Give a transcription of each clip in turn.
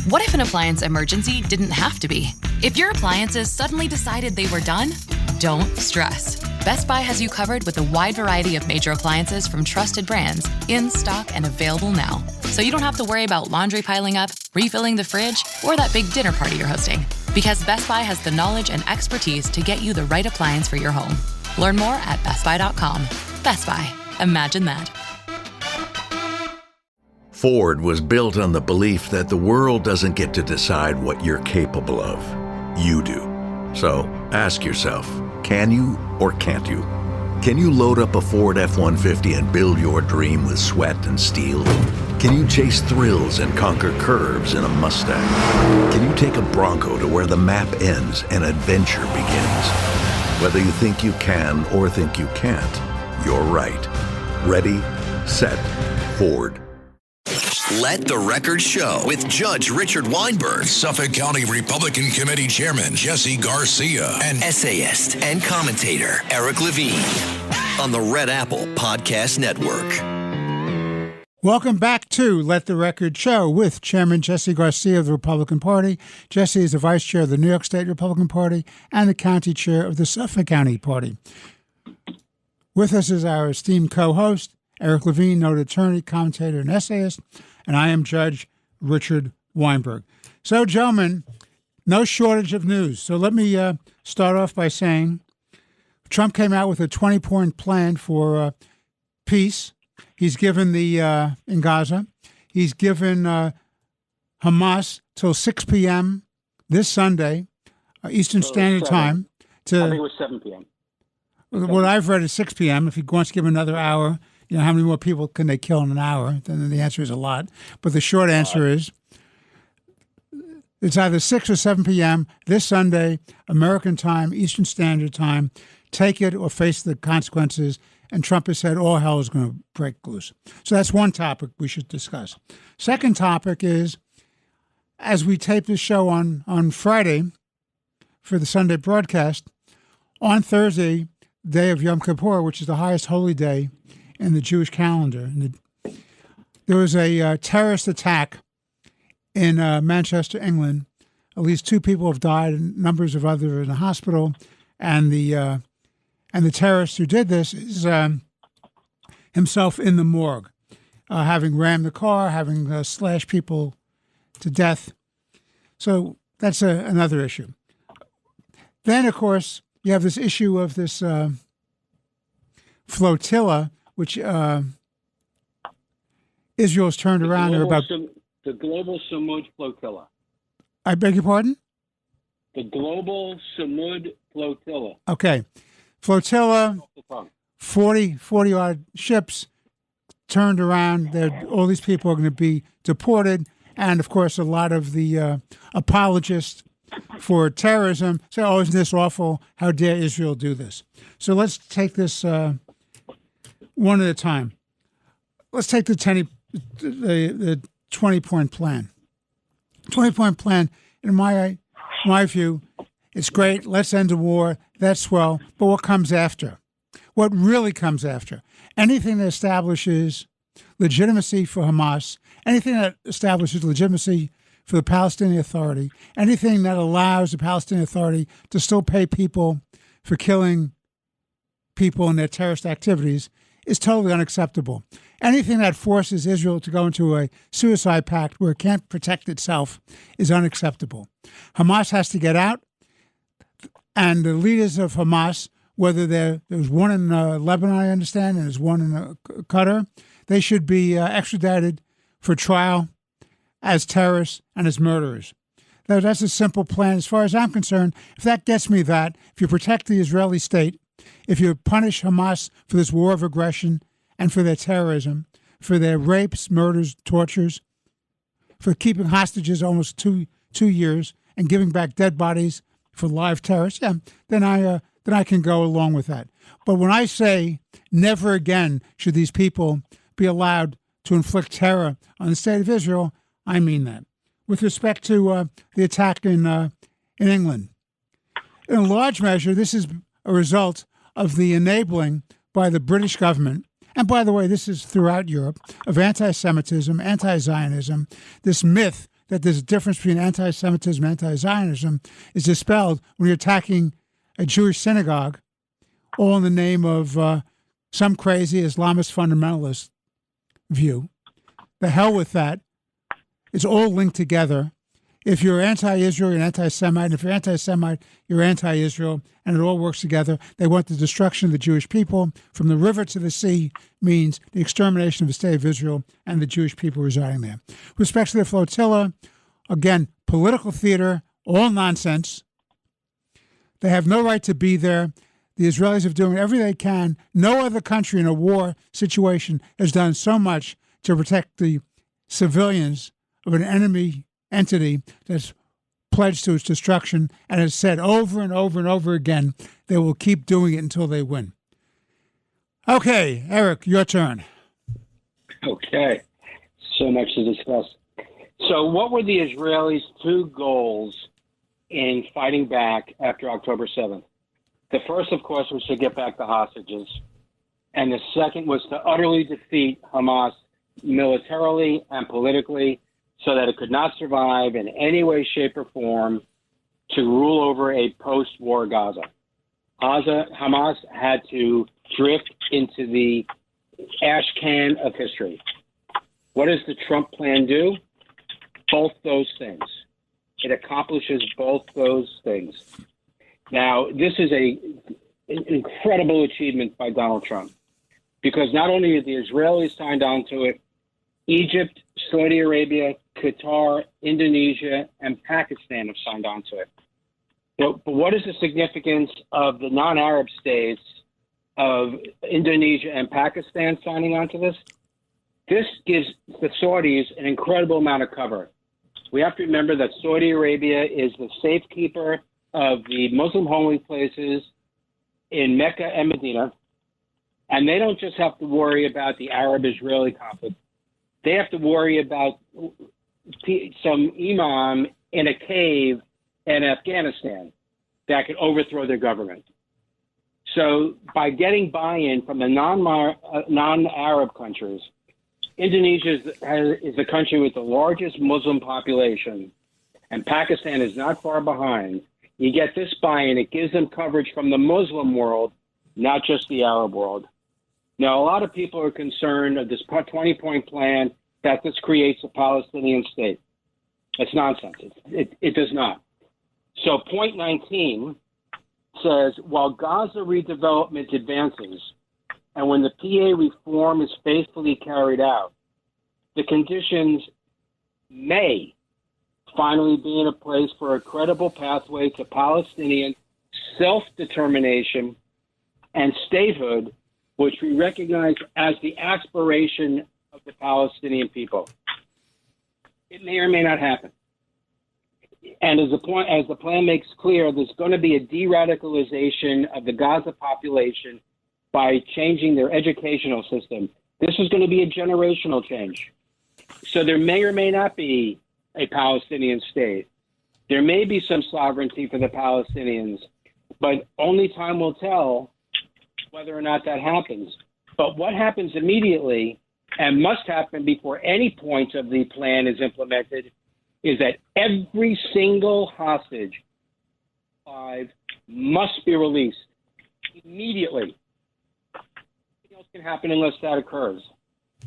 What if an appliance emergency didn't have to be? If your appliances suddenly decided they were done, don't stress. Best Buy has you covered with a wide variety of major appliances from trusted brands, in stock and available now. So you don't have to worry about laundry piling up, refilling the fridge, or that big dinner party you're hosting. Because Best Buy has the knowledge and expertise to get you the right appliance for your home. Learn more at bestbuy.com. Best Buy. Imagine that. Ford was built on the belief that the world doesn't get to decide what you're capable of. You do. So ask yourself, can you or can't you? Can you load up a Ford F-150 and build your dream with sweat and steel? Can you chase thrills and conquer curves in a Mustang? Can you take a Bronco to where the map ends and adventure begins? Whether you think you can or think you can't, you're right. Ready, set, Ford. Let the Record Show with Judge Richard Weinberg, Suffolk County Republican Committee Chairman Jesse Garcia, and essayist and commentator Eric Lavine on the Red Apple Podcast Network. Welcome back to Let the Record Show with Chairman Jesse Garcia of the Republican Party. Jesse is the Vice Chair of the New York State Republican Party and the County Chair of the Suffolk County Party. With us is our esteemed co-host, Eric Lavine, noted attorney, commentator, and essayist, and I am Judge Richard Weinberg. So, gentlemen, no shortage of news. So let me start off by saying Trump came out with a 20-point plan for peace. He's given the in Gaza. He's given Hamas till 6 p.m. this Sunday, Eastern Standard Time. I think it was 7 p.m. What I've read is 6 p.m. If he wants to give him another hour, you know, how many more people can they kill in an hour? Then the answer is a lot. But the short answer is it's either 6 or 7 p.m. this Sunday, American time, Eastern Standard Time. Take it or face the consequences. And Trump has said all hell is going to break loose. So that's one topic we should discuss. Second topic is, as we tape this show on Friday for the Sunday broadcast, on Thursday, day of Yom Kippur, which is the highest holy day in the Jewish calendar, there was a terrorist attack in Manchester, England. At least 2 people have died, and numbers of others are in the hospital. And the terrorist who did this is himself in the morgue, having rammed the car, having slashed people to death. So that's another issue. Then, of course, you have this issue of this flotilla, which Israel's turned around. The Global Samud Flotilla. I beg your pardon? The Global Samud Flotilla. Okay. Flotilla, 40-odd ships turned around. All these people are going to be deported. And, of course, a lot of the apologists for terrorism say, oh, isn't this awful? How dare Israel do this? So let's take this one at a time. Let's take the 20-point plan. 20-point plan, in my view, it's great. Let's end the war. That's swell. But what comes after? What really comes after? Anything that establishes legitimacy for Hamas, anything that establishes legitimacy for the Palestinian Authority, anything that allows the Palestinian Authority to still pay people for killing people in their terrorist activities is totally unacceptable. Anything that forces Israel to go into a suicide pact where it can't protect itself is unacceptable. Hamas has to get out, and the leaders of Hamas, whether there's one in Lebanon, I understand, and there's one in Qatar, they should be extradited for trial as terrorists and as murderers. Now, that's a simple plan. As far as I'm concerned, if that gets me that, if you protect the Israeli state, if you punish Hamas for this war of aggression and for their terrorism, for their rapes, murders, tortures, for keeping hostages almost two years and giving back dead bodies for live terrorists, yeah, then I can go along with that. But when I say never again should these people be allowed to inflict terror on the state of Israel, I mean that. With respect to the attack in England, in a large measure, this is a result of the enabling by the British government and by the way, this is throughout Europe, of anti-Semitism, anti-Zionism. This myth that there's a difference between anti-Semitism and anti-Zionism is dispelled when you're attacking a Jewish synagogue, all in the name of some crazy Islamist fundamentalist view. The hell with that. It's all linked together. If you're anti-Israel, you're an anti-Semite. And if you're anti-Semite, you're anti-Israel. And it all works together. They want the destruction of the Jewish people. From the river to the sea means the extermination of the state of Israel and the Jewish people residing there. With respect to the flotilla, again, political theater, all nonsense. They have no right to be there. The Israelis are doing everything they can. No other country in a war situation has done so much to protect the civilians of an enemy entity that's pledged to its destruction and has said over and over and over again they will keep doing it until they win. Okay, Eric, your turn. Okay, so much to discuss. So what were the Israelis' two goals in fighting back after October 7th? The first, of course, was to get back the hostages. And the second was to utterly defeat Hamas militarily and politically so that it could not survive in any way, shape, or form to rule over a post-war Gaza. Hamas had to drift into the ash can of history. What does the Trump plan do? Both those things. It accomplishes both those things. Now, this is an incredible achievement by Donald Trump, because not only have the Israelis signed on to it, Egypt, Saudi Arabia, Qatar, Indonesia, and Pakistan have signed on to it. But what is the significance of the non-Arab states of Indonesia and Pakistan signing on to this? This gives the Saudis an incredible amount of cover. We have to remember that Saudi Arabia is the safekeeper of the Muslim holy places in Mecca and Medina, and they don't just have to worry about the Arab-Israeli conflict. They have to worry about some imam in a cave in Afghanistan that could overthrow their government. So by getting buy-in from the non-Arab countries, Indonesia is the country with the largest Muslim population, and Pakistan is not far behind. You get this buy-in, it gives them coverage from the Muslim world, not just the Arab world. Now, a lot of people are concerned of this 20-point plan that this creates a Palestinian state. It's nonsense. It does not. So point 19 says, while Gaza redevelopment advances, and when the PA reform is faithfully carried out, the conditions may finally be in a place for a credible pathway to Palestinian self-determination and statehood, which we recognize as the aspiration of the Palestinian people. It may or may not happen. And as the plan makes clear, there's going to be a de-radicalization of the Gaza population by changing their educational system. This is going to be a generational change. So there may or may not be a Palestinian state. There may be some sovereignty for the Palestinians, but only time will tell whether or not that happens. But what happens immediately and must happen before any point of the plan is implemented is that every single hostage must be released immediately. Nothing else can happen unless that occurs.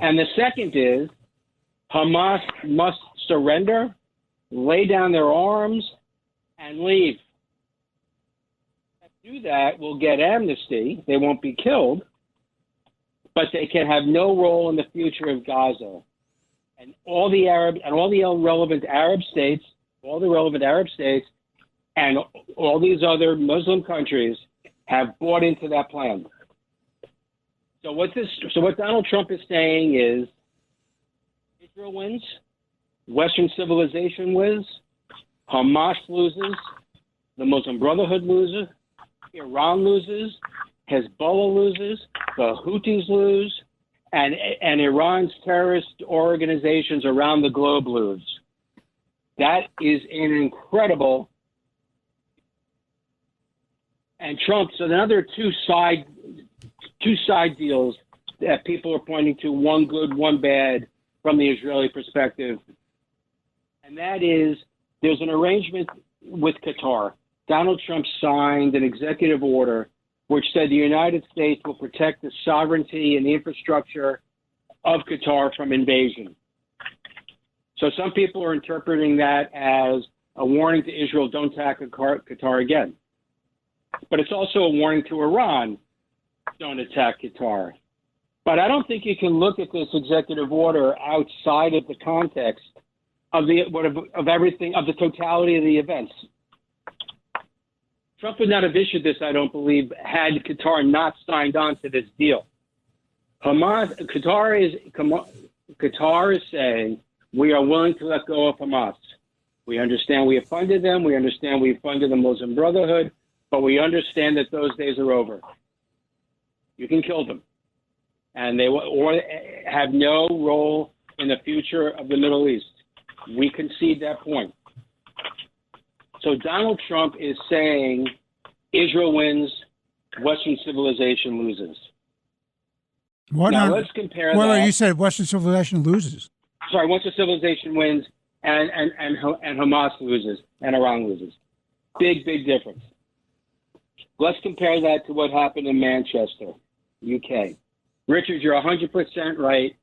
And the second is Hamas must surrender, lay down their arms, and leave. To do that, will get amnesty. They won't be killed, but they can have no role in the future of Gaza. And all the relevant Arab states, and all these other Muslim countries have bought into that plan. So what Donald Trump is saying is Israel wins, Western civilization wins, Hamas loses, the Muslim Brotherhood loses, Iran loses, Hezbollah loses, the Houthis lose, and Iran's terrorist organizations around the globe lose. That is an incredible. And Trump, so another two side deals that people are pointing to, one good, one bad from the Israeli perspective. And that is, there's an arrangement with Qatar. Donald Trump signed an executive order which said the United States will protect the sovereignty and the infrastructure of Qatar from invasion. So some people are interpreting that as a warning to Israel, don't attack Qatar again. But it's also a warning to Iran, don't attack Qatar. But I don't think you can look at this executive order outside of the context of everything, of the totality of the events. Trump would not have issued this, I don't believe, had Qatar not signed on to this deal. Qatar is saying we are willing to let go of Hamas. We understand we have funded them. We understand we've funded the Muslim Brotherhood, but we understand that those days are over. You can kill them, and they or have no role in the future of the Middle East. We concede that point. So Donald Trump is saying Israel wins, Western civilization loses. Let's compare that. Well, you said Western civilization loses. Sorry, Western civilization wins and Hamas loses and Iran loses. Big difference. Let's compare that to what happened in Manchester, UK. Richard, you're 100% right.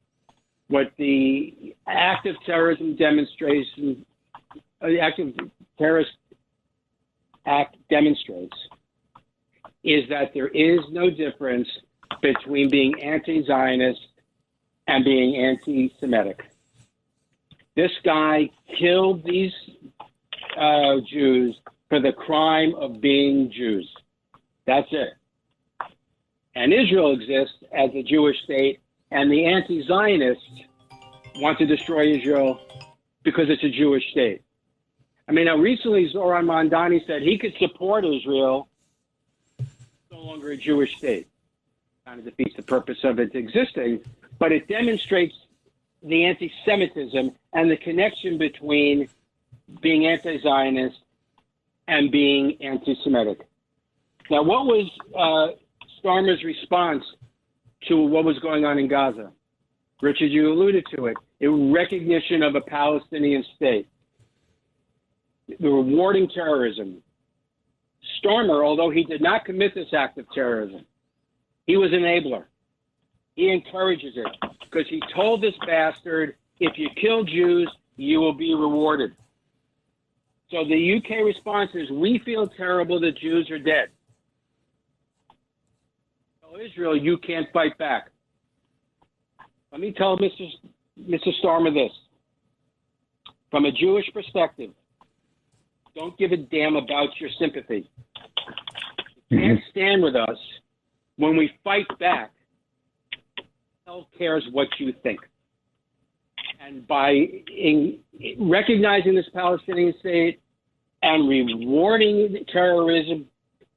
What the active terrorism demonstration, the active terrorist act demonstrates is that there is no difference between being anti-Zionist and being anti-Semitic. This guy killed these Jews for the crime of being Jews. That's it. And Israel exists as a Jewish state, and the anti-Zionists want to destroy Israel because it's a Jewish state. I mean, now recently Zoran Mandani said he could support Israel, no longer a Jewish state. Kind of defeats the purpose of it existing, but it demonstrates the anti-Semitism and the connection between being anti-Zionist and being anti-Semitic. Now, what was Starmer's response to what was going on in Gaza? Richard, you alluded to it. A recognition of a Palestinian state. The rewarding terrorism. Starmer, although he did not commit this act of terrorism, he was an enabler. He encourages it because he told this bastard, if you kill Jews, you will be rewarded. So the UK response is, we feel terrible that Jews are dead. Tell Israel, you can't fight back. Let me tell Mr. Starmer this. From a Jewish perspective, don't give a damn about your sympathy. You can't stand with us when we fight back. Hell cares what you think. And by recognizing this Palestinian state and rewarding terrorism,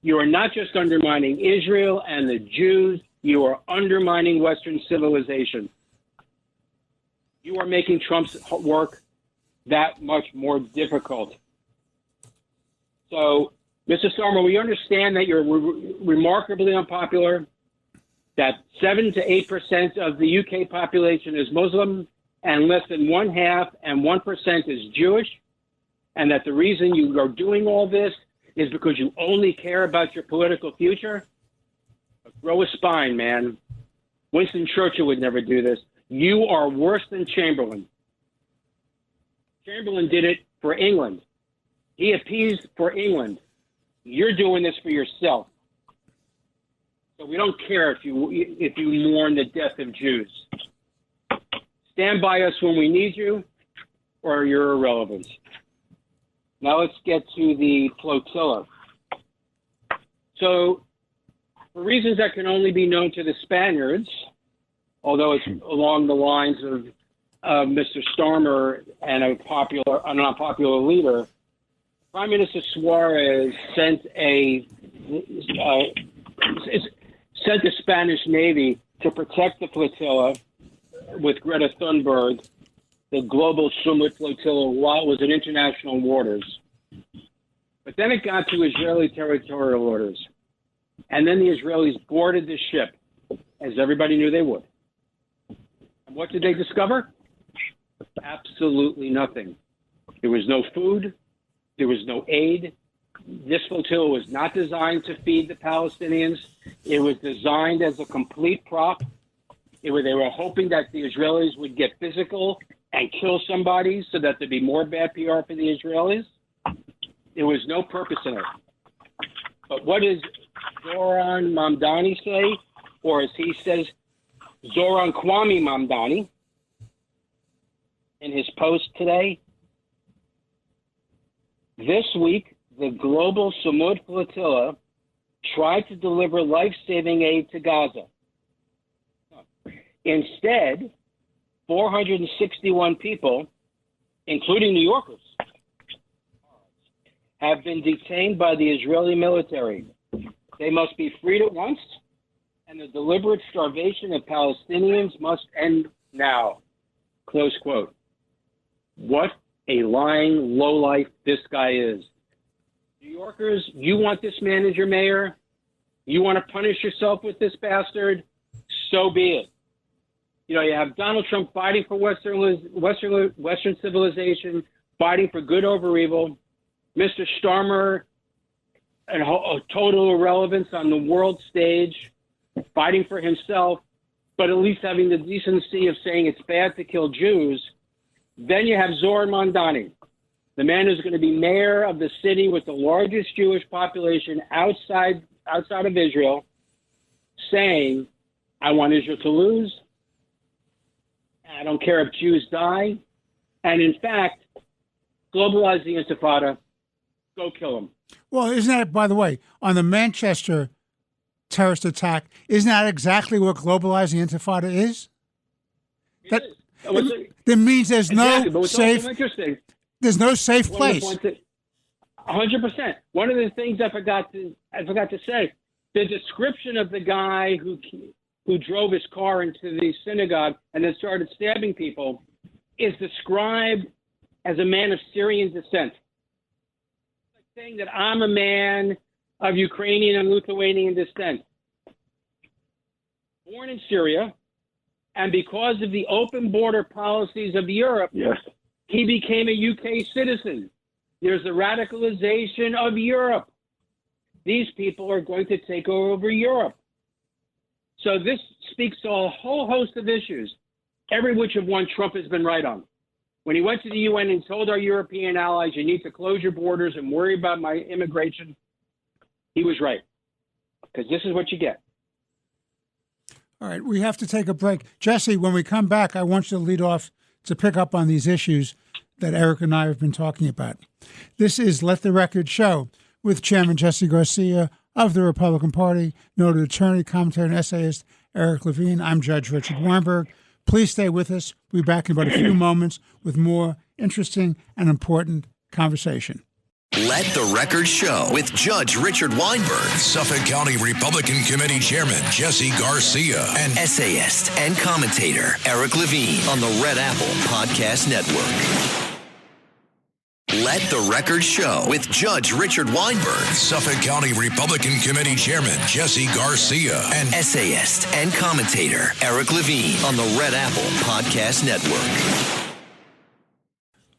you are not just undermining Israel and the Jews, you are undermining Western civilization. You are making Trump's work that much more difficult. So, Mr. Starmer, we understand that you're remarkably unpopular, that 7 to 8% of the UK population is Muslim, and less than 1/2 and 1% is Jewish, and that the reason you are doing all this is because you only care about your political future. But grow a spine, man. Winston Churchill would never do this. You are worse than Chamberlain. Chamberlain did it for England. He appeased for England. You're doing this for yourself. So we don't care if you mourn the death of Jews. Stand by us when we need you, or you're irrelevant. Now let's get to the flotilla. So, for reasons that can only be known to the Spaniards, although it's along the lines of Mr. Starmer and an unpopular leader, Prime Minister Suarez sent the Spanish Navy to protect the flotilla with Greta Thunberg, the global Summit flotilla, while it was in international waters. But then it got to Israeli territorial waters. And then the Israelis boarded the ship. as everybody knew they would. And what did they discover? Absolutely nothing. There was no food. There was no aid. This flotilla was not designed to feed the Palestinians. It was designed as a complete prop. They were hoping that the Israelis would get physical and kill somebody so that there'd be more bad PR for the Israelis. There was no purpose in it. But what does Zoran Mamdani say? Or as he says, Zoran Kwame Mamdani, in his post today? This week, the global Samud flotilla tried to deliver life-saving aid to Gaza. Instead, 461 people, including New Yorkers, have been detained by the Israeli military. They must be freed at once, and the deliberate starvation of Palestinians must end now. Close quote. What a lying lowlife this guy is. New Yorkers, you want this man as your mayor? You want to punish yourself with this bastard? So be it. You know, you have Donald Trump fighting for Western civilization, fighting for good over evil. Mr. Starmer, a total irrelevance on the world stage, fighting for himself, but at least having the decency of saying it's bad to kill Jews. Then you have Zoran Mamdani, the man who's going to be mayor of the city with the largest Jewish population outside of Israel, saying, I want Israel to lose. I don't care if Jews die. And in fact, globalize the Intifada. Go kill them. Well, isn't that, by the way, on the Manchester terrorist attack, isn't that exactly what globalizing the Intifada is? That means there's no safe. There's no safe place. 100%. One of the things I forgot to say, the description of the guy who drove his car into the synagogue and then started stabbing people is described as a man of Syrian descent. Like saying that I'm a man of Ukrainian and Lithuanian descent. Born in Syria, and because of the open border policies of Europe, yes, he became a UK citizen. There's the radicalization of Europe. These people are going to take over Europe. So this speaks to a whole host of issues, every which of one Trump has been right on. When he went to the UN and told our European allies, you need to close your borders and worry about my immigration, he was right, because this is what you get. All right, we have to take a break. Jesse, when we come back, I want you to lead off to pick up on these issues that Eric and I have been talking about. This is Let the Record Show with Chairman Jesse Garcia of the Republican Party, noted attorney, commentator, and essayist Eric Lavine. I'm Judge Richard Weinberg. Please stay with us. We'll be back in about a few moments with more interesting and important conversation. Let the Record Show with Judge Richard Weinberg, Suffolk County Republican Committee Chairman Jesse Garcia, and essayist and commentator Eric Lavine on the Red Apple Podcast Network. Let the Record Show with Judge Richard Weinberg, Suffolk County Republican Committee Chairman Jesse Garcia, and essayist and commentator Eric Lavine on the Red Apple Podcast Network.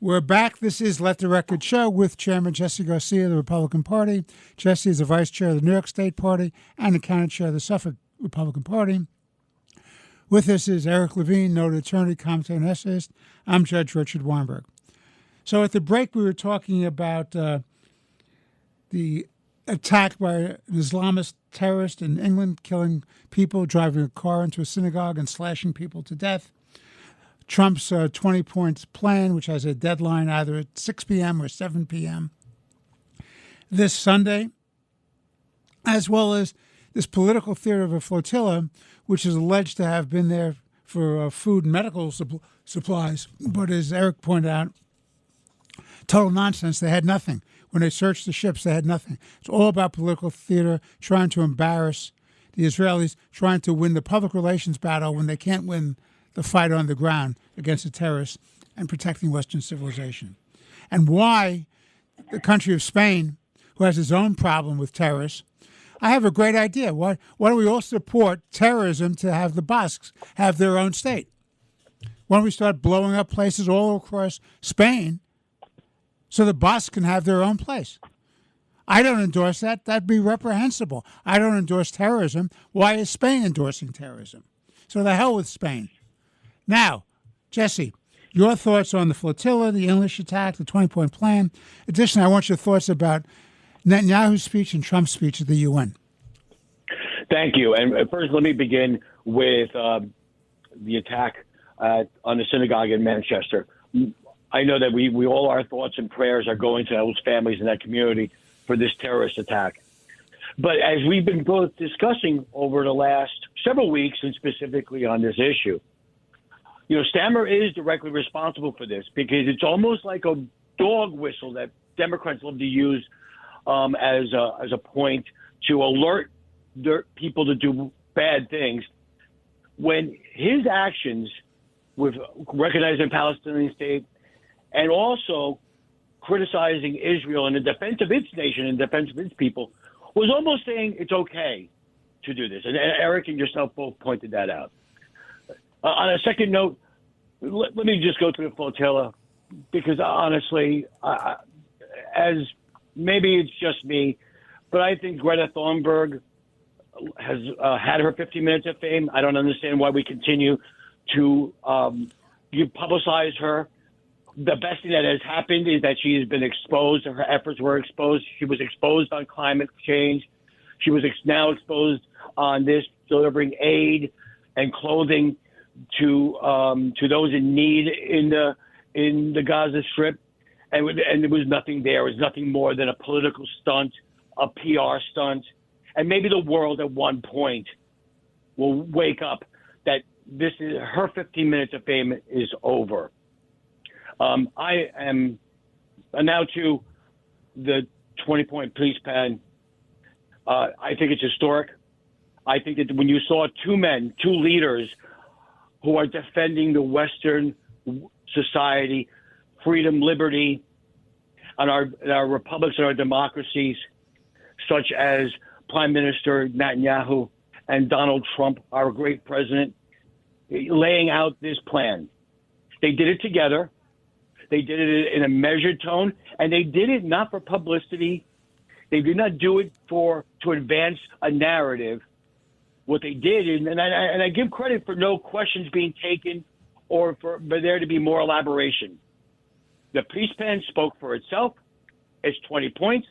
We're back. This is Let the Record Show with Chairman Jesse Garcia of the Republican Party. Jesse is the Vice Chair of the New York State Party and the County Chair of the Suffolk Republican Party. With us is Eric Lavine, noted attorney, commentator, and essayist. I'm Judge Richard Weinberg. So at the break, we were talking about the attack by an Islamist terrorist in England, killing people, driving a car into a synagogue and slashing people to death. Trump's 20-point plan, which has a deadline either at 6 p.m. or 7 p.m. this Sunday, as well as this political theater of a flotilla, which is alleged to have been there for food and medical supplies. But as Eric pointed out, total nonsense. They had nothing. When they searched the ships, they had nothing. It's all about political theater, trying to embarrass the Israelis, trying to win the public relations battle when they can't win the fight on the ground against the terrorists and protecting Western civilization. And why the country of Spain, who has its own problem with terrorists, I have a great idea. Why don't we all support terrorism to have the Basques have their own state? Why don't we start blowing up places all across Spain so the Basques can have their own place? I don't endorse that. That'd be reprehensible. I don't endorse terrorism. Why is Spain endorsing terrorism? So the hell with Spain. Now, Jesse, your thoughts on the flotilla, the English attack, the 20-point plan. Additionally, I want your thoughts about Netanyahu's speech and Trump's speech at the UN. Thank you. And first, let me begin with the attack on the synagogue in Manchester. I know that we all, our thoughts and prayers are going to those families in that community for this terrorist attack. But as we've been both discussing over the last several weeks, and specifically on this issue, Stammer is directly responsible for this because it's almost like a dog whistle that Democrats love to use as a point to alert people to do bad things. When his actions with recognizing a Palestinian state and also criticizing Israel in the defense of its nation and defense of its people was almost saying it's okay to do this. And Eric and yourself both pointed that out. On a second note, let me just go through the flotilla because honestly, as maybe it's just me, but I think Greta Thunberg has had her 15 minutes of fame. I don't understand why we continue to publicize her. The best thing that has happened is that she has been exposed. Her efforts were exposed. She was exposed on climate change. She was now exposed on this, delivering aid and clothing to those in need in the Gaza Strip, and there was nothing there. It was nothing more than a political stunt, a PR stunt, and maybe the world at one point will wake up that this is her 15 minutes of fame is over. I am now to the 20-point police plan. I think it's historic. I think that when you saw two leaders who are defending the Western society, freedom, liberty, and our republics and our democracies, such as Prime Minister Netanyahu and Donald Trump, our great president, laying out this plan. They did it together. They did it in a measured tone, and they did it not for publicity. They did not do it to advance a narrative. What they did, and I give credit for no questions being taken or for there to be more elaboration. The peace plan spoke for itself. It's 20 points.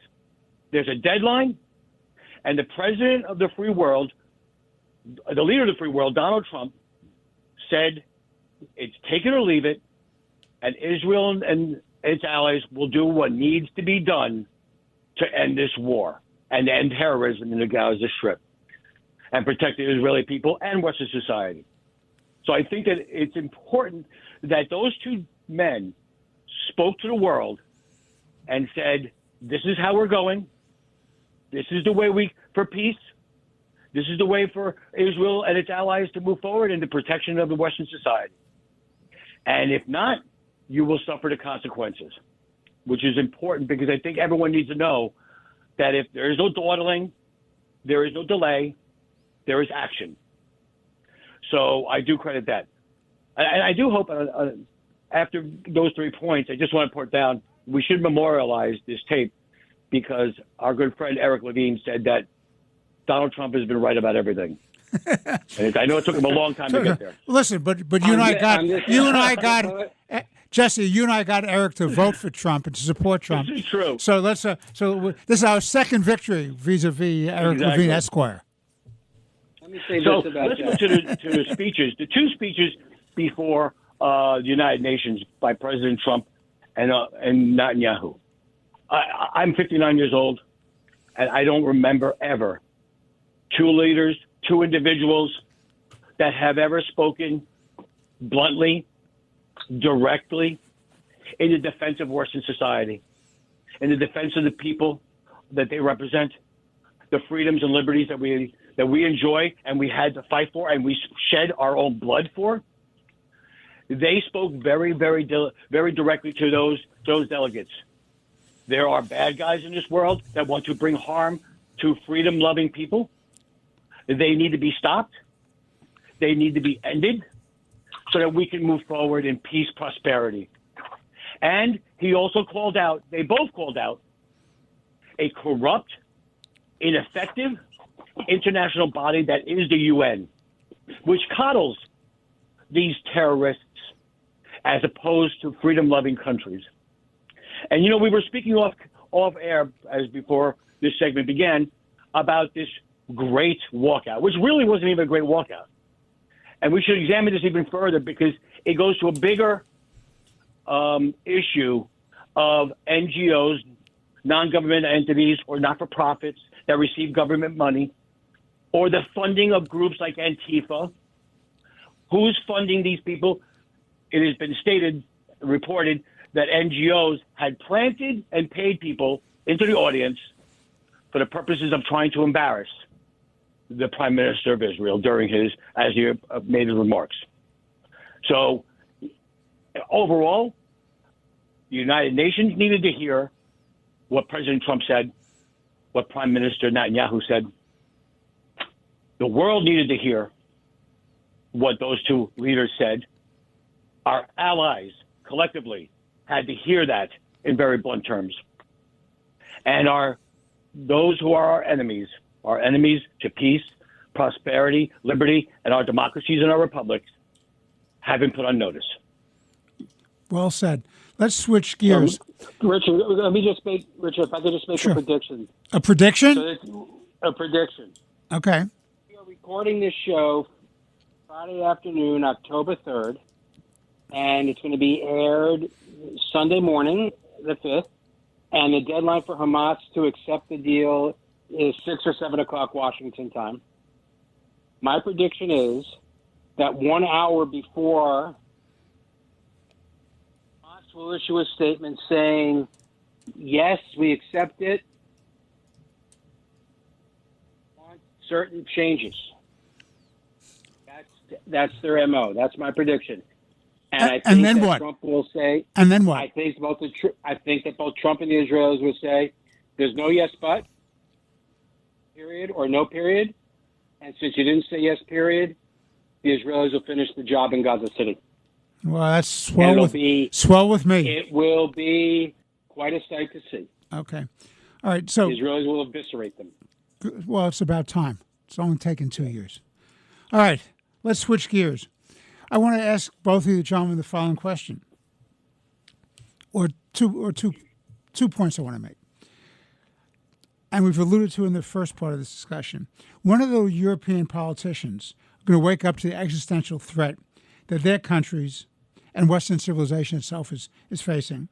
There's a deadline. And the president of the free world, the leader of the free world, Donald Trump, said it's take it or leave it, and Israel and its allies will do what needs to be done to end this war and end terrorism in the Gaza Strip and protect the Israeli people and Western society. So I think that it's important that those two men spoke to the world and said, this is how we're going. This is the way for peace. This is the way for Israel and its allies to move forward in the protection of the Western society. And if not, you will suffer the consequences, which is important because I think everyone needs to know that if there is no dawdling, there is no delay, there is action. So I do credit that. And I do hope after those 3 points, I just want to put down, we should memorialize this tape because our good friend Eric Lavine said that Donald Trump has been right about everything. And I know it took him a long time to get there. Listen, but you and I got Jesse, you and I got Eric to vote for Trump and to support Trump. This is true. So let's this is our second victory vis-a-vis Eric Lavine Esquire. Let me say So this about let's go to the speeches. The two speeches before the United Nations by President Trump and Netanyahu. I'm 59 years old, and I don't remember ever two leaders, two individuals that have ever spoken bluntly, directly, in the defense of Western society, in the defense of the people that they represent, the freedoms and liberties that we enjoy and we had to fight for and we shed our own blood for. They spoke very, very directly to those delegates. There are bad guys in this world that want to bring harm to freedom-loving people. They need to be stopped. They need to be ended so that we can move forward in peace, prosperity. And he also they both called out a corrupt, ineffective international body that is the UN, which coddles these terrorists as opposed to freedom-loving countries. And, we were speaking off air as before this segment began about this great walkout, which really wasn't even a great walkout. And we should examine this even further because it goes to a bigger issue of NGOs, non-government entities, or not-for-profits that receive government money, or the funding of groups like Antifa. Who's funding these people? It has been reported that NGOs had planted and paid people into the audience for the purposes of trying to embarrass the Prime Minister of Israel as he made his remarks. So overall, the United Nations needed to hear what President Trump said, what Prime Minister Netanyahu said. The world needed to hear what those two leaders said. Our allies collectively had to hear that in very blunt terms. And those who are our enemies to peace, prosperity, liberty, and our democracies and our republics, have been put on notice. Well said. Let's switch gears. Richard, if I could just make Sure. a prediction. A prediction? A prediction. Okay. We are recording this show Friday afternoon, October 3rd, and it's going to be aired Sunday morning, the 5th, and the deadline for Hamas to accept the deal is 6 or 7 o'clock Washington time. My prediction is that 1 hour before, Hamas will issue a statement saying, yes, we accept it, want certain changes. That's their MO. That's my prediction. And I think and then that what? Trump will say. And then what? I think that both Trump and the Israelis will say, "There's no yes but period or no period." And since you didn't say yes period, the Israelis will finish the job in Gaza City. Well, that's swell with me. It will be quite a sight to see. Okay. All right. So the Israelis will eviscerate them. Well, it's about time. It's only taken 2 years. All right. Let's switch gears. I want to ask both of you gentlemen the following question, or two points I want to make. And we've alluded to in the first part of this discussion. One of the European politicians are going to wake up to the existential threat that their countries and Western civilization itself is facing.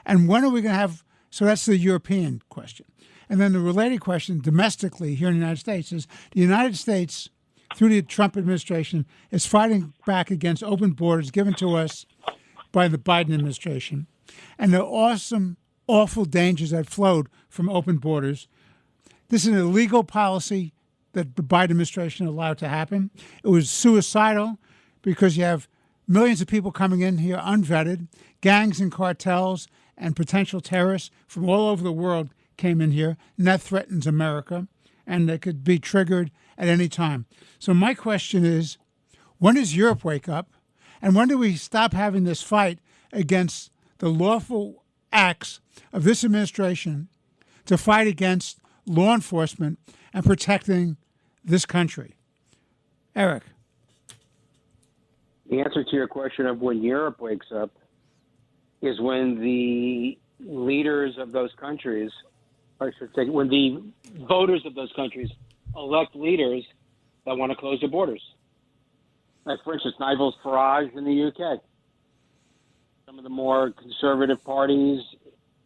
And when are we going to have, so that's the European question. And then the related question domestically here in the United States is the United States, through the Trump administration, is fighting back against open borders given to us by the Biden administration and the awful dangers that flowed from open borders. This is an illegal policy that the Biden administration allowed to happen. It was suicidal because you have millions of people coming in here unvetted, gangs and cartels and potential terrorists from all over the world came in here, and that threatens America, and they could be triggered at any time. So my question is, when does Europe wake up, and when do we stop having this fight against the lawful acts of this administration to fight against law enforcement and protecting this country? Eric. The answer to your question of when Europe wakes up is when the leaders of those countries, or I should say, when the voters of those countries elect leaders that want to close their borders. Like, for instance, Nigel Farage in the UK, some of the more conservative parties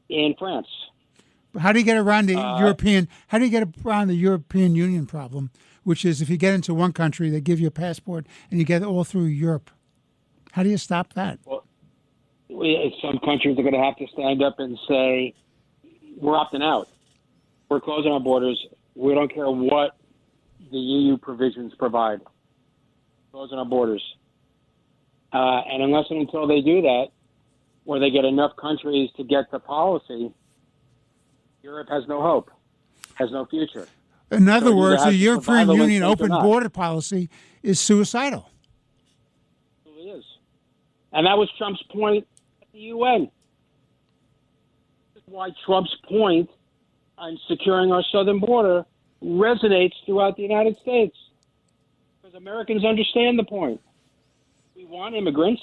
in France. How do you get around the European? How do you get around the European Union problem, which is if you get into one country, they give you a passport, and you get it all through Europe? How do you stop that? Well, some countries are going to have to stand up and say, "We're opting out. We're closing our borders. We don't care what the EU provisions provide. Closing our borders." And unless and until they do that, or they get enough countries to get the policy, Europe has no hope. has no future. In other So words, either the have to European survive or Union win open or not. border policy is suicidal. It really is. And that was Trump's point at the UN. That's why Trump's point on securing our southern border resonates throughout the United States. Because Americans understand the point. We want immigrants,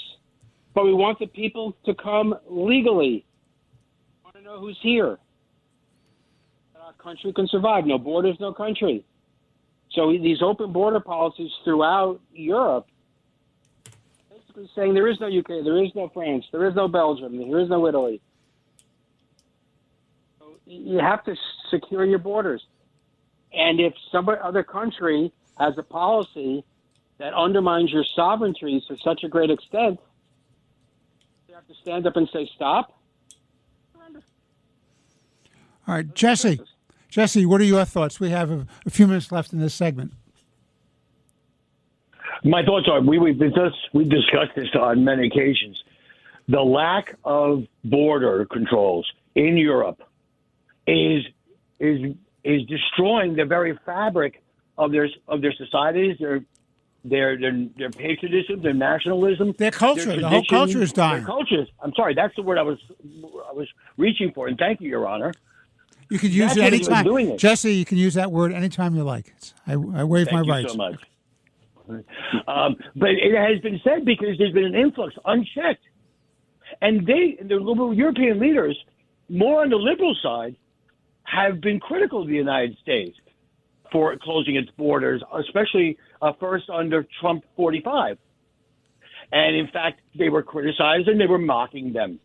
but we want the people to come legally. We want to know who's here. That our country can survive. No borders, no country. So these open border policies throughout Europe, basically saying there is no UK, there is no France, there is no Belgium, there is no Italy. So you have to secure your borders. And if some other country has a policy that undermines your sovereignty to such a great extent, you have to stand up and say, stop. All right, Jesse. Jesse, what are your thoughts? We have a few minutes left in this segment. My thoughts are we discussed this on many occasions. The lack of border controls in Europe is destroying the very fabric of their societies, their patriotism, their nationalism, their culture. The whole culture is dying. Their cultures. I'm sorry, that's the word I was reaching for, and thank you, Your Honor. You can use it anytime. Jesse, you can use that word anytime you like. I waive my rights. Thank you so much. But it has been said because there's been an influx unchecked. And the European leaders, more on the liberal side, have been critical of the United States for closing its borders, especially first under Trump 45. And in fact, they were criticized and they were mocking them.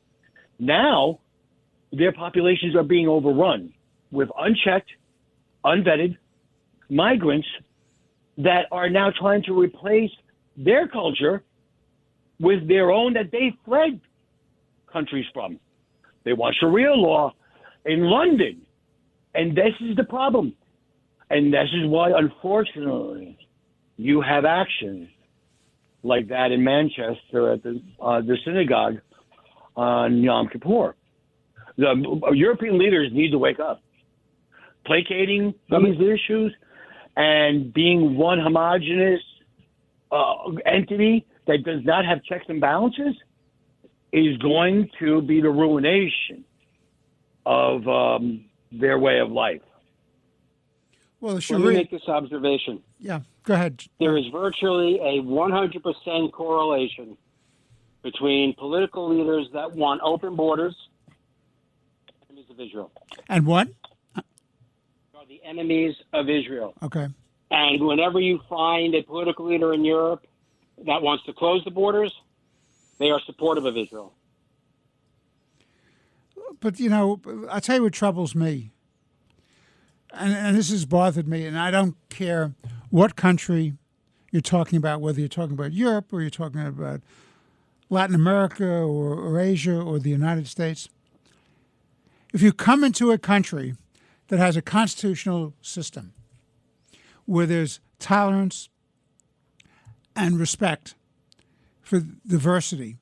Now, their populations are being overrun with unchecked, unvetted migrants that are now trying to replace their culture with their own that they fled countries from. They want Sharia law in London. And this is the problem. And this is why, unfortunately, you have actions like that in Manchester at the synagogue on Yom Kippur. The European leaders need to wake up. Placating these issues and being one homogenous entity that does not have checks and balances is going to be the ruination of their way of life. Well, let me make this observation. Yeah, go ahead. There is virtually a 100% correlation between political leaders that want open borders and enemies of Israel. And what? Are the enemies of Israel. Okay. And whenever you find a political leader in Europe that wants to close the borders, they are supportive of Israel. But, you know, I'll tell you what troubles me. And this has bothered me, and I don't care what country you're talking about, whether you're talking about Europe or you're talking about Latin America or Asia or the United States. If you come into a country that has a constitutional system where there's tolerance and respect for diversity,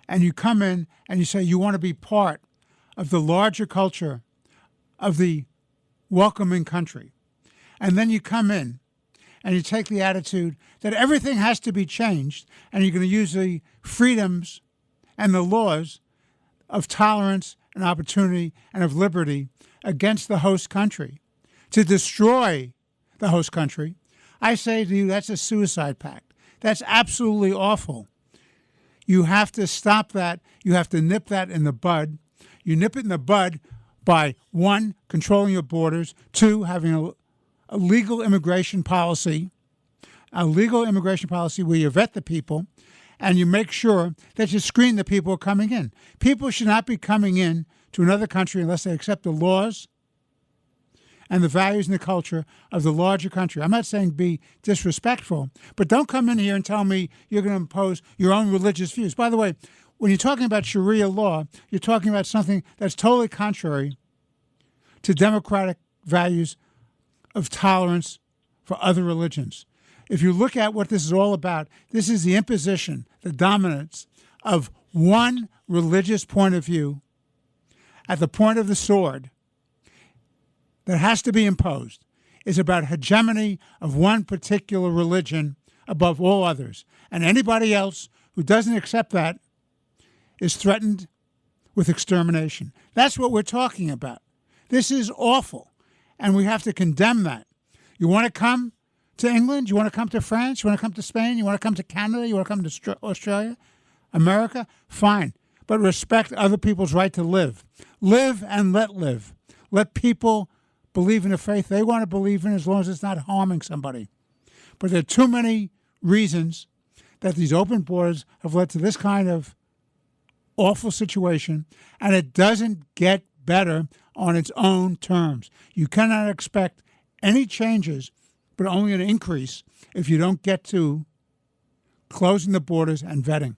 and you come in and you say you want to be part of the larger culture of the welcoming country, and then you come in and you take the attitude that everything has to be changed and you're going to use the freedoms and the laws of tolerance and opportunity and of liberty against the host country to destroy the host country, I say to you, that's a suicide pact. That's absolutely awful. You have to stop that. You have to nip that in the bud. You nip it in the bud by, one, controlling your borders, two, having a legal immigration policy, where you vet the people and you make sure that you screen the people who are coming in. People should not be coming in to another country unless they accept the laws and the values and the culture of the larger country. I'm not saying be disrespectful, but don't come in here and tell me you're going to impose your own religious views. By the way, when you're talking about Sharia law, you're talking about something that's totally contrary to democratic values of tolerance for other religions. If you look at what this is all about, this is the imposition, the dominance of one religious point of view at the point of the sword that has to be imposed is about hegemony of one particular religion above all others. And anybody else who doesn't accept that is threatened with extermination. That's what we're talking about. This is awful, and we have to condemn that. You want to come to England? You want to come to France? You want to come to Spain? You want to come to Canada? You want to come to Australia? America? Fine. But respect other people's right to live. Live and let live. Let people believe in a faith they want to believe in as long as it's not harming somebody. But there are too many reasons that these open borders have led to this kind of awful situation, and it doesn't get better on its own terms. You cannot expect any changes, but only an increase, if you don't get to closing the borders and vetting.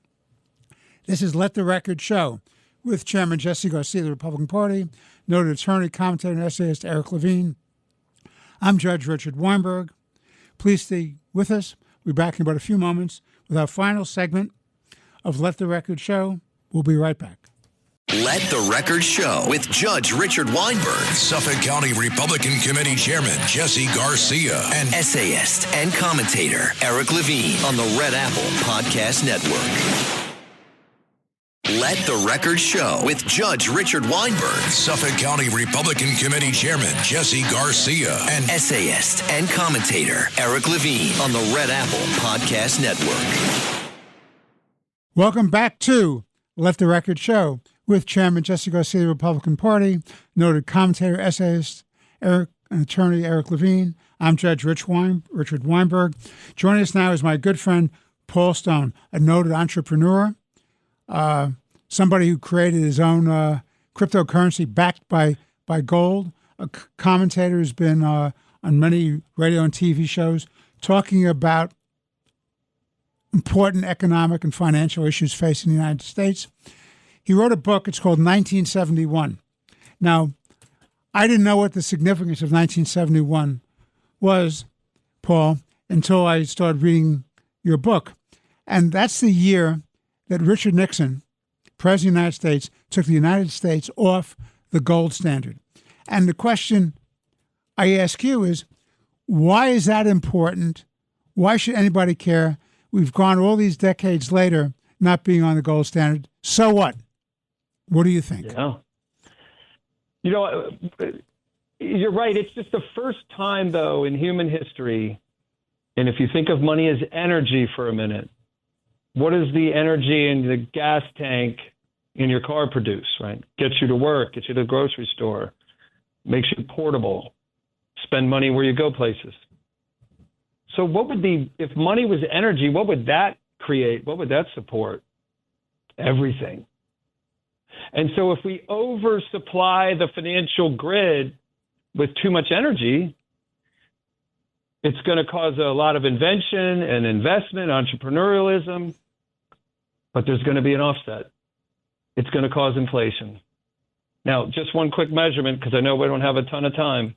This is Let the Record Show with Chairman Jesse Garcia of the Republican Party, noted attorney, commentator, and essayist Eric Lavine. I'm Judge Richard Weinberg. Please stay with us. We'll be back in about a few moments with our final segment of Let the Record Show. We'll be right back. Let the Record Show with Judge Richard Weinberg, Suffolk County Republican Committee Chairman Jesse Garcia, and essayist and commentator Eric Lavine on the Red Apple Podcast Network. Let the Record Show with Judge Richard Weinberg, Suffolk County Republican Committee Chairman Jesse Garcia, and essayist and commentator Eric Lavine on the Red Apple Podcast Network. Welcome back to Let the Record Show with Chairman Jesse Garcia of the Republican Party, noted commentator, essayist, and attorney Eric Lavine. I'm Judge Richard Weinberg. Joining us now is my good friend Paul Stone, a noted entrepreneur, somebody who created his own cryptocurrency backed by gold, a commentator who's been on many radio and TV shows talking about important economic and financial issues facing the United States. He wrote a book. It's called 1971. Now, I didn't know what the significance of 1971 was, Paul, until I started reading your book. And that's the year that Richard Nixon, President of the United States, took the United States off the gold standard. And the question I ask you is, why is that important? Why should anybody care? We've gone all these decades later not being on the gold standard. So what? What do you think? Yeah. You know, you're right. It's just the first time, though, in human history, and if you think of money as energy for a minute, what does the energy in the gas tank in your car produce, right? Gets you to work, gets you to the grocery store, makes you portable, spend money where you go places. So if money was energy, what would that create? What would that support? Everything. And so if we oversupply the financial grid with too much energy, it's going to cause a lot of invention and investment, entrepreneurialism, but there's going to be an offset. It's going to cause inflation. Now, just one quick measurement, because I know we don't have a ton of time.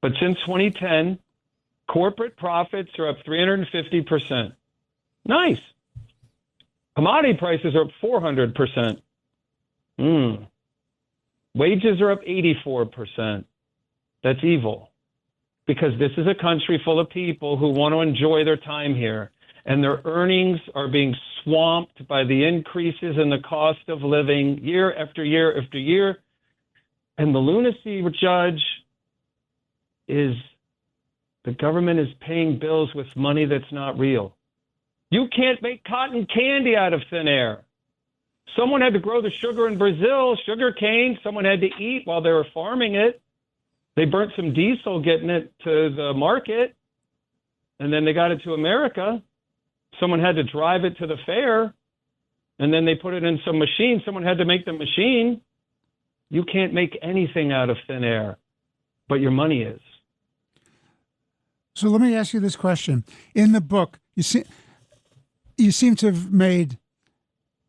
But since 2010, corporate profits are up 350%. Nice. Commodity prices are up 400%. Wages are up 84%. That's evil. Because this is a country full of people who want to enjoy their time here, and their earnings are being swamped by the increases in the cost of living year after year after year. And the lunacy, Judge, is the government is paying bills with money that's not real. You can't make cotton candy out of thin air. Someone had to grow the sugar in Brazil, sugar cane. Someone had to eat while they were farming it. They burnt some diesel getting it to the market, and then they got it to America. Someone had to drive it to the fair, and then they put it in some machine. Someone had to make the machine. You can't make anything out of thin air, but your money is. So let me ask you this question. In the book, you seem to have made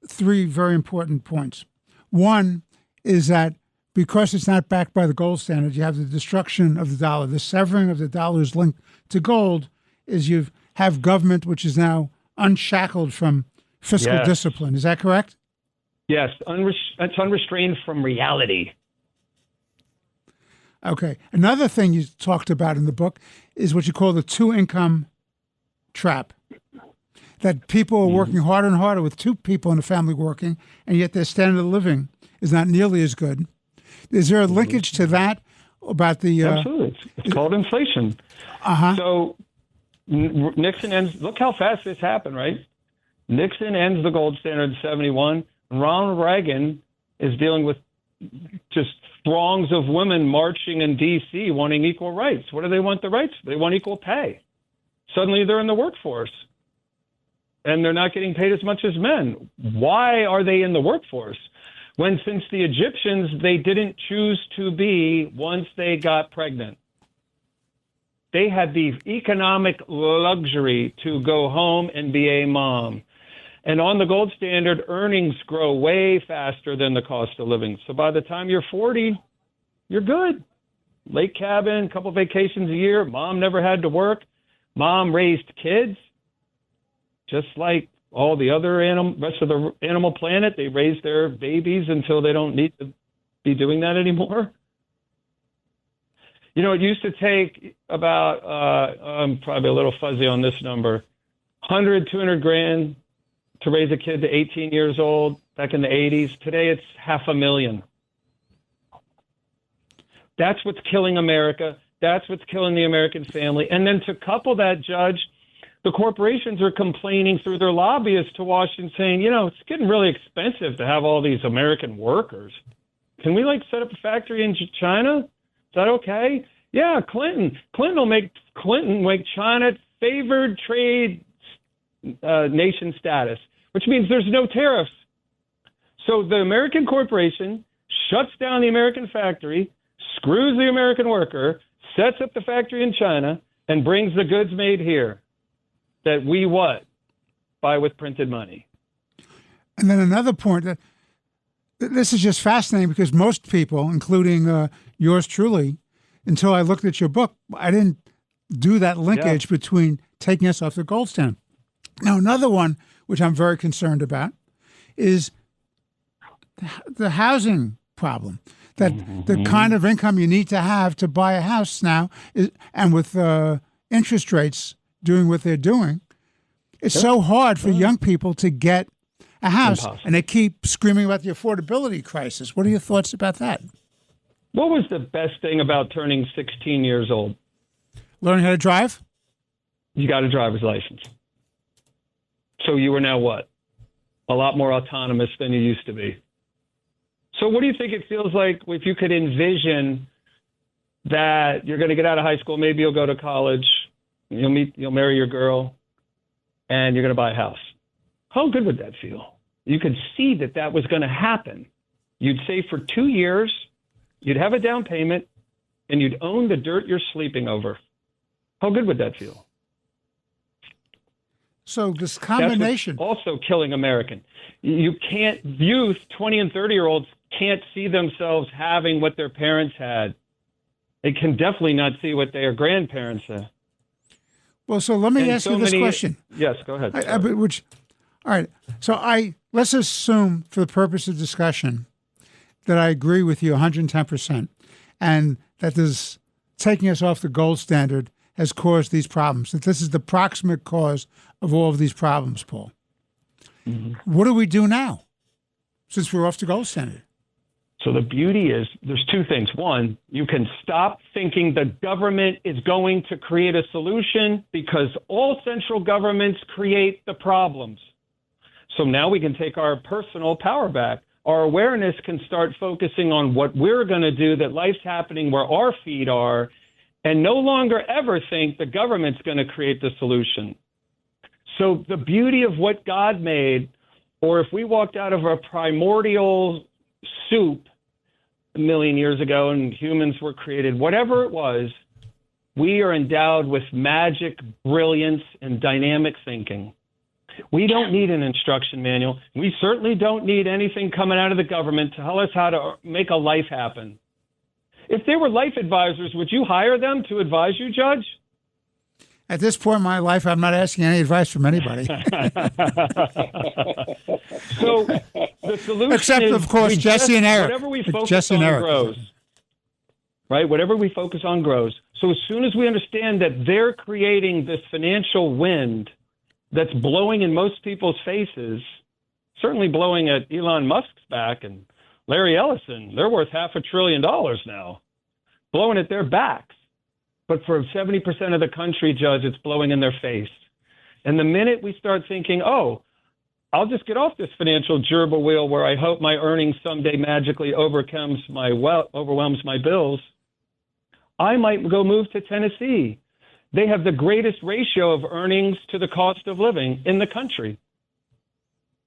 three very important points. One is that because it's not backed by the gold standard, you have the destruction of the dollar. The severing of the dollar is linked to gold is you have government which is now unshackled from fiscal discipline. Is that correct? Yes. It's unrestrained from reality. Okay. Another thing you talked about in the book is what you call the two-income trap. That people are working harder and harder with two people in a family working, and yet their standard of living is not nearly as good. Is there a linkage to that about the... Absolutely. It's called inflation. So Nixon ends... Look how fast this happened, right? Nixon ends the gold standard in 71. Ronald Reagan is dealing with just throngs of women marching in D.C. wanting equal rights. What do they want the rights? They want equal pay. Suddenly they're in the workforce, and they're not getting paid as much as men. Why are they in the workforce? When since the Egyptians, they didn't choose to be once they got pregnant. They had the economic luxury to go home and be a mom. And on the gold standard, earnings grow way faster than the cost of living. So by the time you're 40, you're good. Lake cabin, couple vacations a year. Mom never had to work. Mom raised kids, just like all the other rest of the animal planet. They raise their babies until they don't need to be doing that anymore. You know, it used to take about, I'm probably a little fuzzy on this number, 100, 200 grand to raise a kid to 18 years old back in the 80s. Today, it's $500,000. That's what's killing America. That's what's killing the American family. And then to couple that, Judge, the corporations are complaining through their lobbyists to Washington saying, you know, it's getting really expensive to have all these American workers. Can we, set up a factory in China? Is that okay? Yeah, Clinton will make China favored trade nation status, which means there's no tariffs. So the American corporation shuts down the American factory, screws the American worker, sets up the factory in China, and brings the goods made here that we buy with printed money. And then another point, that this is just fascinating because most people, including yours truly, until I looked at your book, I didn't do that linkage between taking us off the gold standard. Now, another one, which I'm very concerned about, is the housing problem. That the kind of income you need to have to buy a house now, and with interest rates doing what they're doing, it's so hard for young people to get a house. Impossible. And they keep screaming about the affordability crisis. What are your thoughts about that? What was the best thing about turning 16 years old? Learning how to drive? You got a driver's license. So you are now what? A lot more autonomous than you used to be. So what do you think it feels like if you could envision that you're going to get out of high school, maybe you'll go to college, you'll marry your girl, and you're going to buy a house? How good would that feel? You could see that was going to happen. You'd save for 2 years, you'd have a down payment, and you'd own the dirt you're sleeping over. How good would that feel? So this combination... That's also killing American. Youth, 20 and 30-year-olds, can't see themselves having what their parents had. They can definitely not see what their grandparents had. Well, so let me ask you this question. Yes, go ahead. All right. So let's assume, for the purpose of discussion, that I agree with you 110%, and that this taking us off the gold standard has caused these problems, that this is the proximate cause of all of these problems, Paul. What do we do now, since we're off the gold standard? So the beauty is there's two things. One, you can stop thinking the government is going to create a solution, because all central governments create the problems. So now we can take our personal power back. Our awareness can start focusing on what we're going to do, that life's happening where our feet are, and no longer ever think the government's going to create the solution. So the beauty of what God made, or if we walked out of a primordial soup a million years ago and humans were created, whatever it was, we are endowed with magic, brilliance, and dynamic thinking. We don't need an instruction manual. We certainly don't need anything coming out of the government to tell us how to make a life happen. If they were life advisors, would you hire them to advise you, Judge? At this point in my life, I'm not asking any advice from anybody. So the solution except, is, of course, Jesse and Eric. Whatever we focus on grows. right? Whatever we focus on grows. So as soon as we understand that they're creating this financial wind that's blowing in most people's faces, certainly blowing at Elon Musk's back and Larry Ellison, they're worth $500 billion now, blowing at their backs. But for 70% of the country, Judge, it's blowing in their face. And the minute we start thinking, oh, I'll just get off this financial gerbil wheel where I hope my earnings someday magically overwhelms my bills, I might go move to Tennessee. They have the greatest ratio of earnings to the cost of living in the country.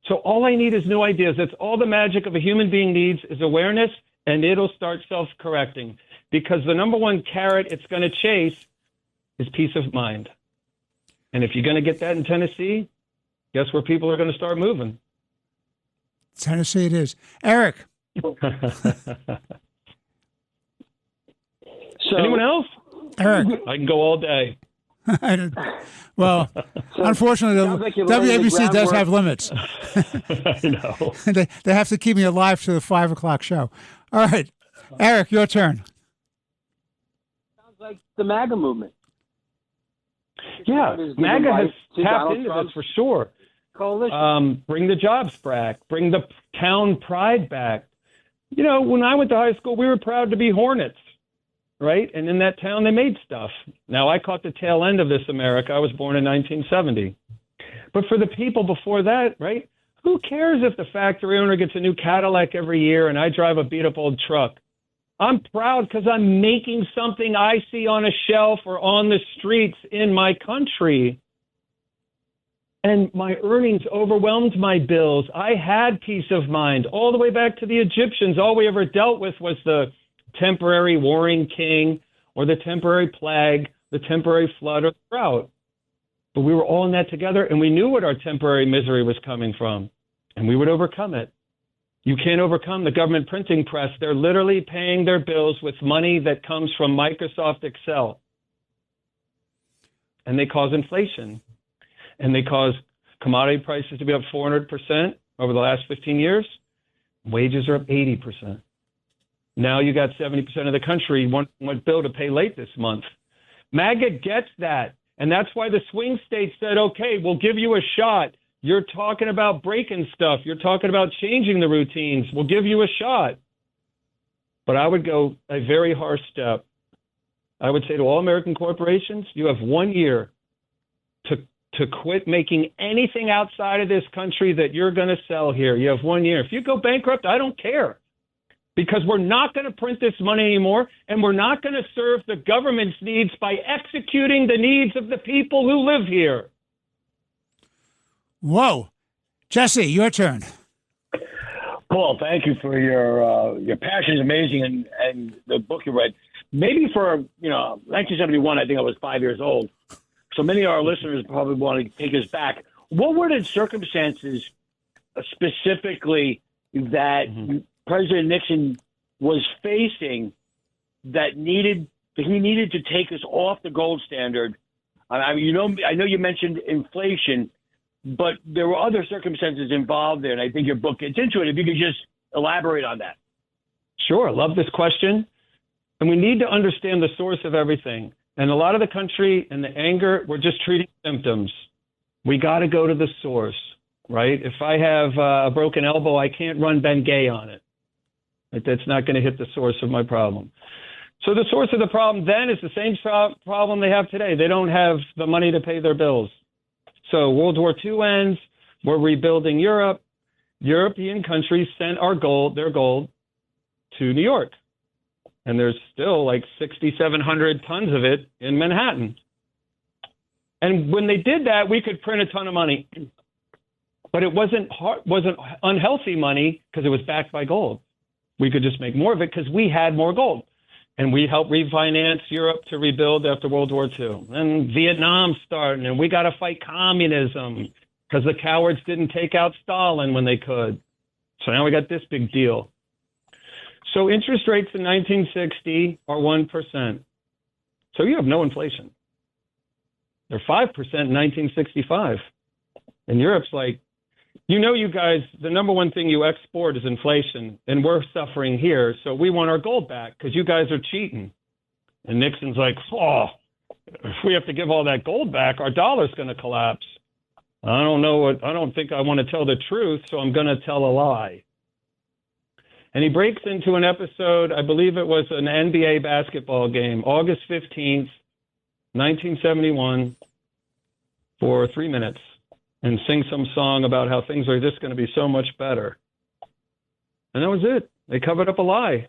So all I need is new ideas. That's all the magic of a human being needs is awareness, and it'll start self-correcting. Because the number one carrot it's going to chase is peace of mind. And if you're going to get that in Tennessee, guess where people are going to start moving? Tennessee it is. Eric. Anyone else? Eric. I can go all day. Well, unfortunately, like WABC does have limits. I know. They have to keep me alive to the 5 o'clock show. All right. Eric, your turn. Sounds like the MAGA movement. Yeah, MAGA has tapped into Trump's this for sure. coalition. Bring the jobs back. Bring the town pride back. You know, when I went to high school, we were proud to be Hornets, right? And in that town, they made stuff. Now, I caught the tail end of this America. I was born in 1970. But for the people before that, right, who cares if the factory owner gets a new Cadillac every year and I drive a beat-up old truck? I'm proud because I'm making something I see on a shelf or on the streets in my country. And my earnings overwhelmed my bills. I had peace of mind all the way back to the Egyptians. All we ever dealt with was the temporary warring king or the temporary plague, the temporary flood or drought. But we were all in that together, and we knew what our temporary misery was coming from, and we would overcome it. You can't overcome the government printing press. They're literally paying their bills with money that comes from Microsoft Excel. And they cause inflation. And they cause commodity prices to be up 400% over the last 15 years. Wages are up 80%. Now you got 70% of the country want bill to pay late this month. MAGA gets that. And that's why the swing states said, okay, we'll give you a shot. You're talking about breaking stuff. You're talking about changing the routines. We'll give you a shot. But I would go a very harsh step. I would say to all American corporations, you have 1 year to quit making anything outside of this country that you're going to sell here. You have 1 year. If you go bankrupt, I don't care. Because we're not going to print this money anymore, and we're not going to serve the government's needs by executing the needs of the people who live here. Whoa. Jesse, your turn. Paul, thank you for your passion is amazing and the book you read. Maybe for, 1971, I think I was 5 years old. So many of our listeners probably want to take us back. What were the circumstances specifically that President Nixon was facing that he needed to take us off the gold standard? I know you mentioned inflation, but there were other circumstances involved there, and I think your book gets into it. If you could just elaborate on that. Sure. I love this question. And we need to understand the source of everything. And a lot of the country and the anger, we're just treating symptoms. We got to go to the source, right? If I have a broken elbow, I can't run Bengay on it. That's not going to hit the source of my problem. So the source of the problem then is the same problem they have today. They don't have the money to pay their bills. So World War II ends. We're rebuilding Europe. European countries sent their gold to New York. And there's still like 6,700 tons of it in Manhattan. And when they did that, we could print a ton of money. But it wasn't unhealthy money because it was backed by gold. We could just make more of it because we had more gold. And we helped refinance Europe to rebuild after World War II. And Vietnam started, and we got to fight communism because the cowards didn't take out Stalin when they could. So now we got this big deal. So interest rates in 1960 are 1%. So you have no inflation. They're 5% in 1965. And Europe's like, you guys, the number one thing you export is inflation, and we're suffering here. So we want our gold back because you guys are cheating. And Nixon's like, oh, if we have to give all that gold back, our dollar's going to collapse. I don't think I want to tell the truth, so I'm going to tell a lie. And he breaks into an episode, I believe it was an NBA basketball game, August 15th, 1971, for 3 minutes, and sings some song about how things are just going to be so much better. And that was it. They covered up a lie.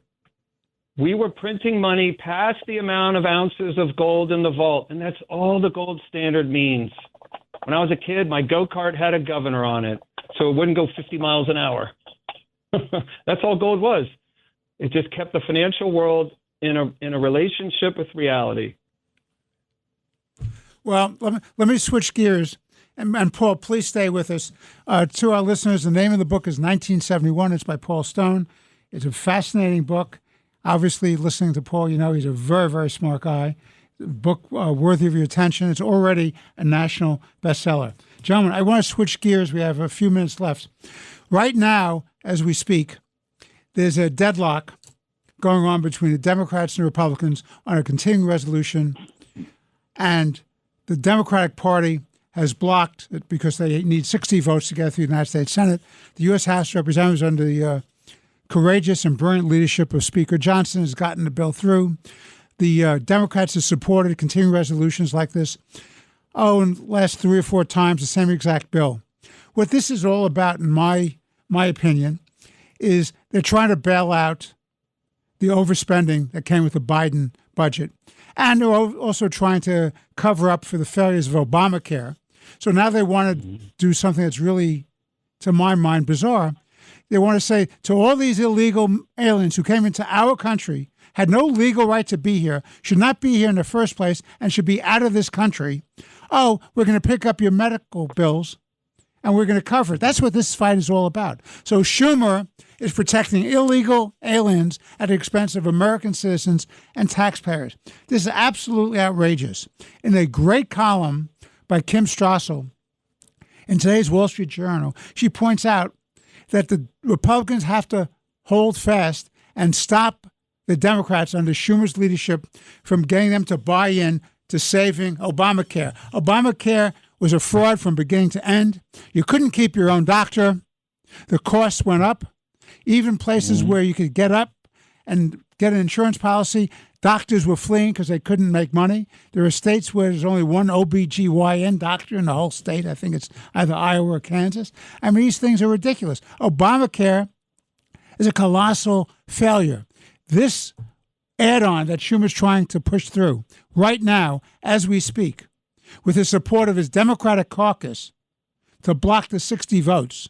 We were printing money past the amount of ounces of gold in the vault, and that's all the gold standard means. When I was a kid, my go-kart had a governor on it, so it wouldn't go 50 miles an hour. That's all gold was. It just kept the financial world in a relationship with reality. Well, let me switch gears. And Paul, please stay with us. To our listeners, the name of the book is 1971. It's by Paul Stone. It's a fascinating book. Obviously, listening to Paul, he's a very, very smart guy. A book worthy of your attention. It's already a national bestseller. Gentlemen, I want to switch gears. We have a few minutes left. Right now, as we speak, there's a deadlock going on between the Democrats and the Republicans on a continuing resolution, and the Democratic Party has blocked it because they need 60 votes to get through the United States Senate. The U.S. House of Representatives, under the courageous and brilliant leadership of Speaker Johnson, has gotten the bill through. The Democrats have supported continuing resolutions like this, in the last 3 or 4 times, the same exact bill. What this is all about, in my opinion, is they're trying to bail out the overspending that came with the Biden budget. And they're also trying to cover up for the failures of Obamacare. So now they want to do something that's really, to my mind, bizarre. They want to say to all these illegal aliens who came into our country, had no legal right to be here, should not be here in the first place, and should be out of this country, we're going to pick up your medical bills and we're going to cover it. That's what this fight is all about. So Schumer is protecting illegal aliens at the expense of American citizens and taxpayers. This is absolutely outrageous. In a great column by Kim Strassel in today's Wall Street Journal, she points out that the Republicans have to hold fast and stop the Democrats under Schumer's leadership from getting them to buy in to saving Obamacare. Obamacare was a fraud from beginning to end. You couldn't keep your own doctor. The costs went up. Even places where you could get up and get an insurance policy, doctors were fleeing because they couldn't make money. There are states where there's only one OBGYN doctor in the whole state. I think it's either Iowa or Kansas. I mean, these things are ridiculous. Obamacare is a colossal failure. This add-on that Schumer's trying to push through right now, as we speak, with the support of his Democratic caucus to block the 60 votes,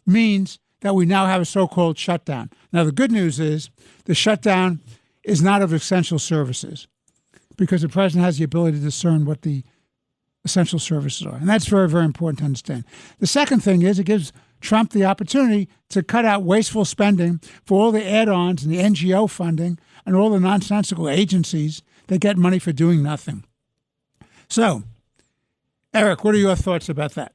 means that we now have a so-called shutdown. Now, the good news is the shutdown is not of essential services, because the president has the ability to discern what the essential services are. And that's very, very important to understand. The second thing is it gives Trump the opportunity to cut out wasteful spending for all the add-ons and the NGO funding and all the nonsensical agencies that get money for doing nothing. So, Eric, what are your thoughts about that?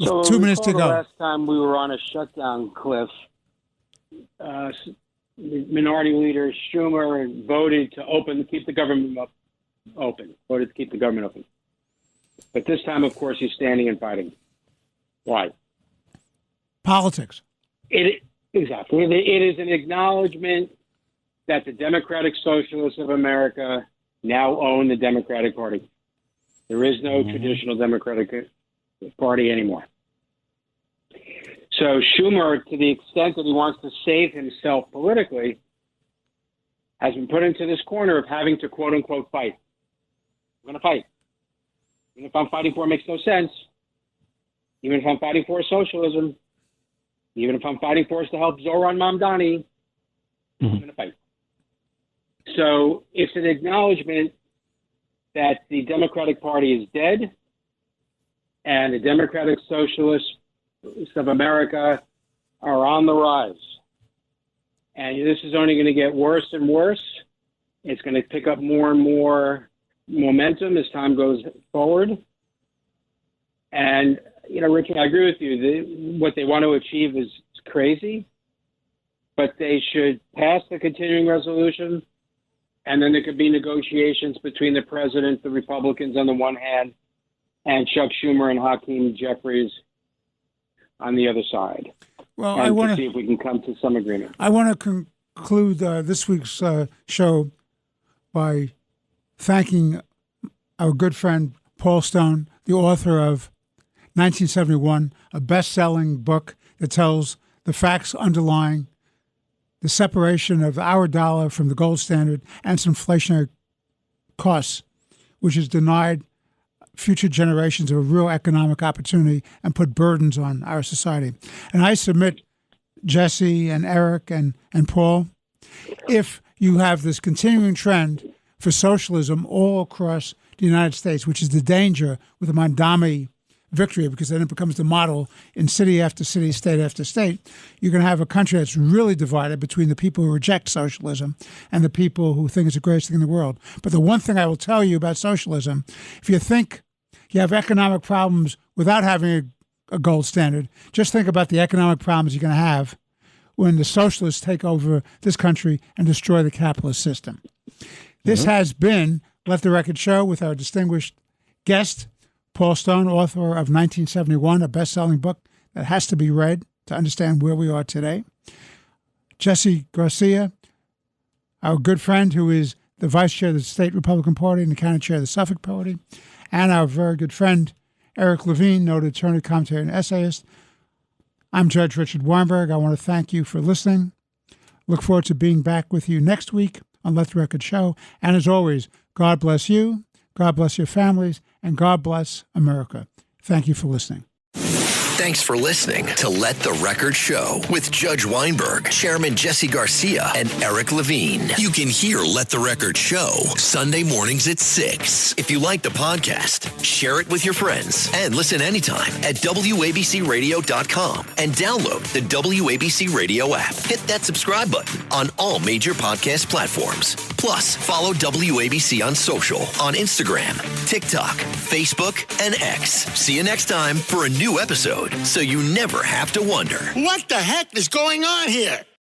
So 2 minutes to go. The last time we were on a shutdown cliff, Minority Leader Schumer voted to keep the government open. Voted to keep the government open. But this time, of course, he's standing and fighting. Why? Politics. Exactly. It is an acknowledgement that the Democratic Socialists of America now own the Democratic Party. There is no traditional Democratic Party anymore. So Schumer, to the extent that he wants to save himself politically, has been put into this corner of having to, quote unquote, fight. I'm going to fight. Even if I'm fighting for it makes no sense. Even if I'm fighting for socialism, even if I'm fighting for us to help Zoran Mamdani, I'm going to fight. So it's an acknowledgement that the Democratic Party is dead and the Democratic Socialists of America are on the rise. And this is only going to get worse and worse. It's going to pick up more and more momentum as time goes forward. And, Richard, I agree with you. What they want to achieve is crazy, but they should pass the continuing resolution, and then there could be negotiations between the president, the Republicans on the one hand, and Chuck Schumer and Hakeem Jeffries on the other side. Well, and I want to see if we can come to some agreement. I want to conclude this week's show by thanking our good friend Paul Stone, the author of 1971, a best-selling book that tells the facts underlying the separation of our dollar from the gold standard and its inflationary costs, which has denied future generations of a real economic opportunity and put burdens on our society. And I submit, Jesse and Eric and Paul, if you have this continuing trend for socialism all across the United States, which is the danger with the Mondami victory, because then it becomes the model in city after city, state after state, you're going to have a country that's really divided between the people who reject socialism and the people who think it's the greatest thing in the world. But the one thing I will tell you about socialism, if you think you have economic problems without having a gold standard, just think about the economic problems you're going to have when the socialists take over this country and destroy the capitalist system. This has been Let the Record Show with our distinguished guest, Paul Stone, author of 1971, a best-selling book that has to be read to understand where we are today. Jesse Garcia, our good friend who is the vice chair of the state Republican Party and the county chair of the Suffolk Party, and our very good friend, Eric Lavine, noted attorney, commentator, and essayist. I'm Judge Richard Weinberg. I want to thank you for listening. Look forward to being back with you next week on Let the Record Show. And as always, God bless you, God bless your families, and God bless America. Thank you for listening. Thanks for listening to Let the Record Show with Judge Weinberg, Chairman Jesse Garcia, and Eric Lavine. You can hear Let the Record Show Sunday mornings at 6. If you like the podcast, share it with your friends and listen anytime at WABCRadio.com and download the WABC Radio app. Hit that subscribe button on all major podcast platforms. Plus, follow WABC on social on Instagram, TikTok, Facebook, and X. See you next time for a new episode, so you never have to wonder. What the heck is going on here?